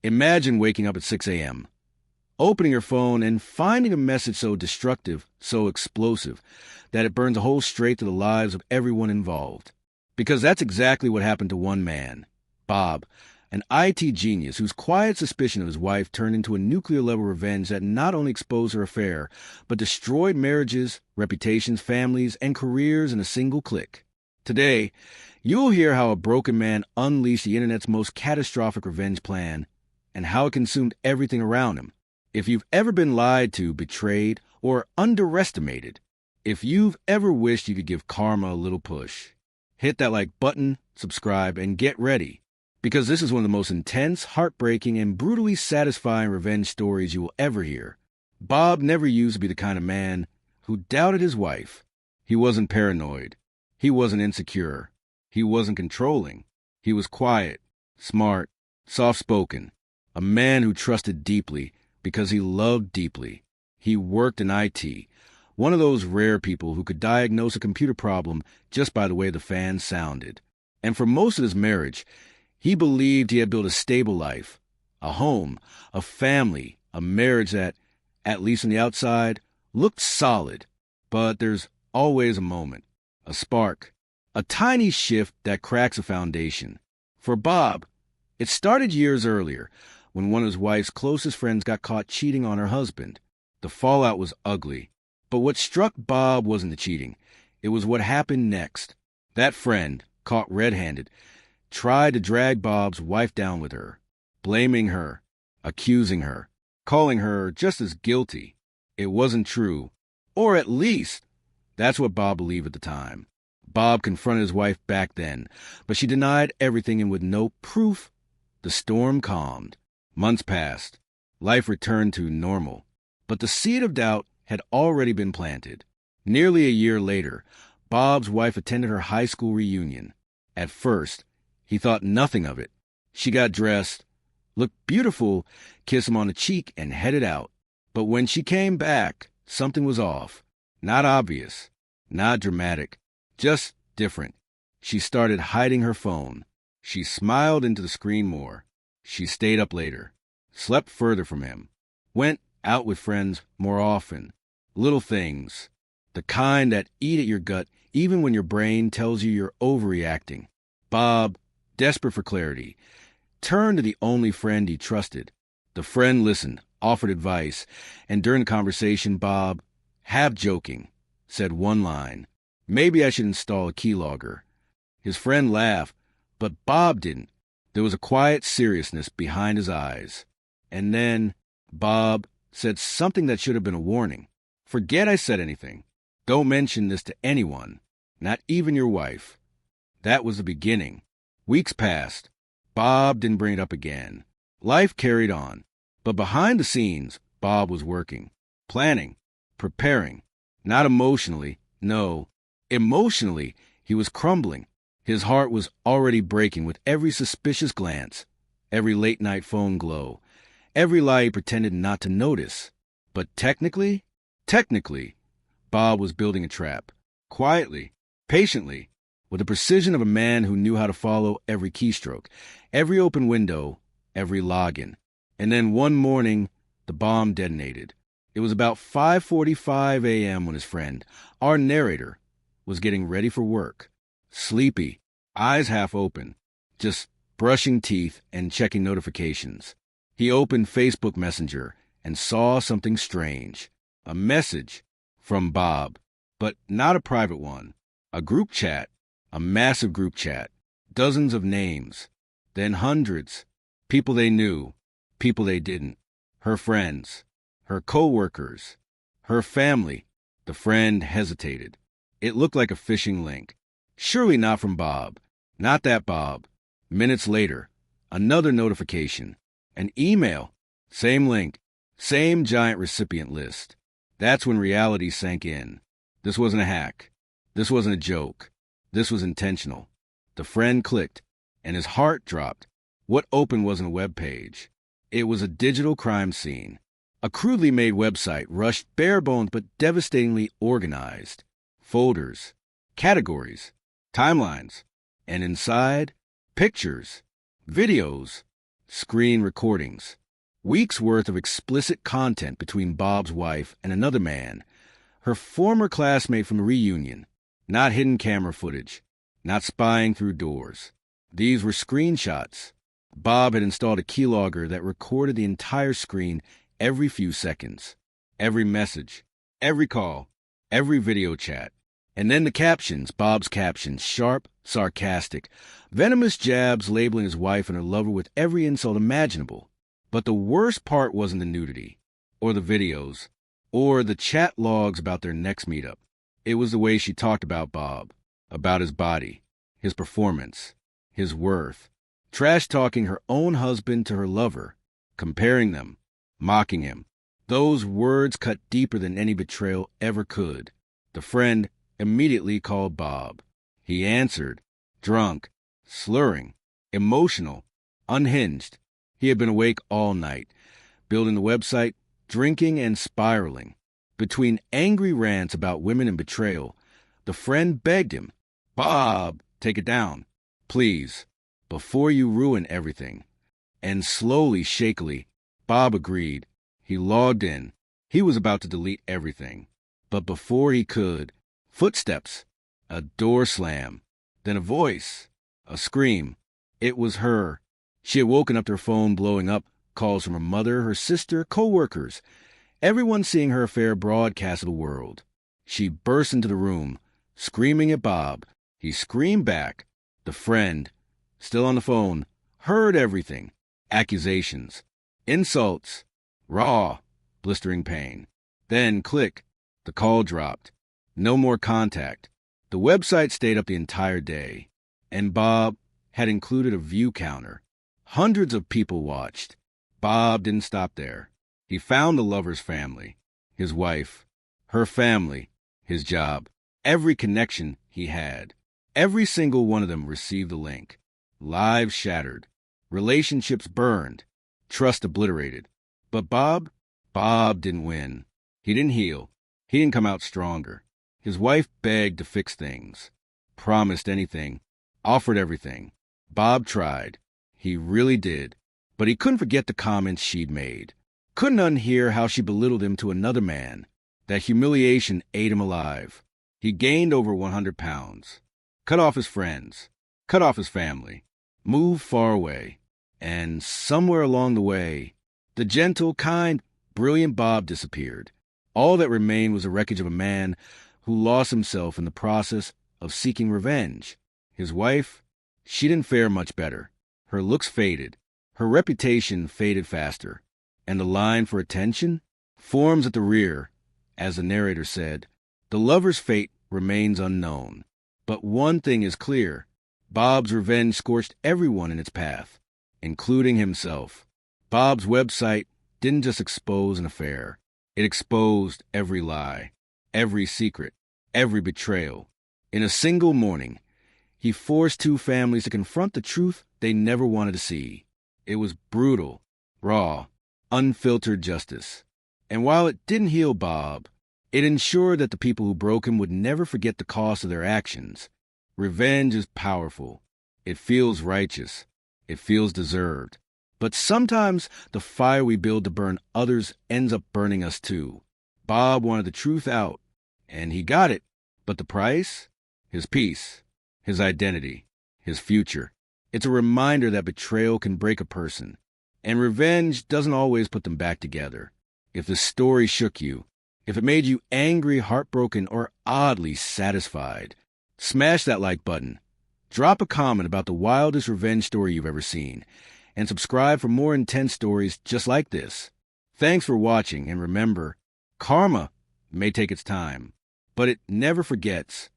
Imagine waking up at 6 a.m., opening your phone and finding a message so destructive, so explosive, that it burns a hole straight to the lives of everyone involved. Because that's exactly what happened to one man, Bob, an IT genius whose quiet suspicion of his wife turned into a nuclear-level revenge that not only exposed her affair, but destroyed marriages, reputations, families, and careers in a single click. Today, you'll hear how a broken man unleashed the internet's most catastrophic revenge plan, and how it consumed everything around him. If you've ever been lied to, betrayed, or underestimated, if you've ever wished you could give karma a little push, hit that like button, subscribe, and get ready. Because this is one of the most intense, heartbreaking, and brutally satisfying revenge stories you will ever hear. Bob never used to be the kind of man who doubted his wife. He wasn't paranoid. He wasn't insecure. He wasn't controlling. He was quiet, smart, soft-spoken. A man who trusted deeply because he loved deeply. He worked in IT, one of those rare people who could diagnose a computer problem just by the way the fan sounded. And for most of his marriage, he believed he had built a stable life, a home, a family, a marriage that, at least on the outside, looked solid. But there's always a moment, a spark, a tiny shift that cracks a foundation. For Bob, it started years earlier, when one of his wife's closest friends got caught cheating on her husband. The fallout was ugly. But what struck Bob wasn't the cheating. It was what happened next. That friend, caught red-handed, tried to drag Bob's wife down with her, blaming her, accusing her, calling her just as guilty. It wasn't true. Or at least, that's what Bob believed at the time. Bob confronted his wife back then, but she denied everything, and with no proof, the storm calmed. Months passed. Life returned to normal. But the seed of doubt had already been planted. Nearly a year later, Bob's wife attended her high school reunion. At first, he thought nothing of it. She got dressed, looked beautiful, kissed him on the cheek, and headed out. But when she came back, something was off. Not obvious, not dramatic, just different. She started hiding her phone. She smiled into the screen more. She stayed up later, slept further from him, went out with friends more often. Little things, the kind that eat at your gut even when your brain tells you you're overreacting. Bob, desperate for clarity, turned to the only friend he trusted. The friend listened, offered advice, and during the conversation, Bob, half joking, said one line, "Maybe I should install a keylogger." His friend laughed, but Bob didn't. There was a quiet seriousness behind his eyes. And then Bob said something that should have been a warning. "Forget I said anything. Don't mention this to anyone, not even your wife." That was the beginning. Weeks passed. Bob didn't bring it up again. Life carried on. But behind the scenes, Bob was working, planning, preparing. Not emotionally, no. Emotionally, he was crumbling. His heart was already breaking with every suspicious glance, every late-night phone glow, every lie he pretended not to notice. But technically, Bob was building a trap. Quietly, patiently, with the precision of a man who knew how to follow every keystroke, every open window, every login. And then one morning, the bomb detonated. It was about 5:45 a.m. when his friend, our narrator, was getting ready for work. Sleepy, eyes half open, just brushing teeth and checking notifications. He opened Facebook Messenger and saw something strange. A message from Bob, but not a private one. A group chat, a massive group chat, dozens of names, then hundreds. People they knew, people they didn't. Her friends, her co-workers, her family. The friend hesitated. It looked like a phishing link. Surely not from Bob. Not that Bob. Minutes later, another notification. An email. Same link. Same giant recipient list. That's when reality sank in. This wasn't a hack. This wasn't a joke. This was intentional. The friend clicked, and his heart dropped. What opened wasn't a web page. It was a digital crime scene. A crudely made website, rushed, bare bones, but devastatingly organized. Folders, categories, timelines, and inside, pictures, videos, screen recordings. Weeks' worth of explicit content between Bob's wife and another man, her former classmate from the reunion. Not hidden camera footage, not spying through doors. These were screenshots. Bob had installed a keylogger that recorded the entire screen every few seconds. Every message, every call, every video chat. And then the captions, Bob's captions, sharp, sarcastic, venomous jabs labeling his wife and her lover with every insult imaginable. But the worst part wasn't the nudity, or the videos, or the chat logs about their next meetup. It was the way she talked about Bob, about his body, his performance, his worth, trash-talking her own husband to her lover, comparing them, mocking him. Those words cut deeper than any betrayal ever could. The friend immediately called Bob. He answered, drunk, slurring, emotional, unhinged. He had been awake all night, building the website, drinking and spiraling. Between angry rants about women and betrayal, the friend begged him, Bob, take it down, please, before you ruin everything. And slowly, shakily, Bob agreed. He logged in. He was about to delete everything. But before he could, footsteps, a door slam, then a voice, a scream. It was her. She had woken up to her phone blowing up, calls from her mother, her sister, co-workers, everyone seeing her affair broadcast to the world. She burst into the room, screaming at Bob. He screamed back. The friend, still on the phone, heard everything. Accusations, insults, raw, blistering pain. Then, click, the call dropped. No more contact. The website stayed up the entire day, and Bob had included a view counter. Hundreds of people watched. Bob didn't stop there. He found the lover's family, his wife, her family, his job, every connection he had. Every single one of them received the link. Lives shattered, relationships burned, trust obliterated. But Bob didn't win. He didn't heal. He didn't come out stronger. His wife begged to fix things, promised anything, offered everything. Bob tried. He really did. But he couldn't forget the comments she'd made. Couldn't unhear how she belittled him to another man. That humiliation ate him alive. He gained over 100 pounds. Cut off his friends. Cut off his family. Moved far away. And somewhere along the way, the gentle, kind, brilliant Bob disappeared. All that remained was the wreckage of a man who lost himself in the process of seeking revenge. His wife, she didn't fare much better. Her looks faded. Her reputation faded faster. And the line for attention forms at the rear. As the narrator said, the lover's fate remains unknown. But one thing is clear. Bob's revenge scorched everyone in its path, including himself. Bob's website didn't just expose an affair. It exposed every lie, every secret, every betrayal. In a single morning, he forced two families to confront the truth they never wanted to see. It was brutal, raw, unfiltered justice. And while it didn't heal Bob, it ensured that the people who broke him would never forget the cost of their actions. Revenge is powerful. It feels righteous. It feels deserved. But sometimes the fire we build to burn others ends up burning us too. Bob wanted the truth out, and he got it. But the price? His peace, his identity, his future. It's a reminder that betrayal can break a person, and revenge doesn't always put them back together. If the story shook you, if it made you angry, heartbroken, or oddly satisfied, smash that like button. Drop a comment about the wildest revenge story you've ever seen, and subscribe for more intense stories just like this. Thanks for watching, and remember, karma may take its time, but it never forgets.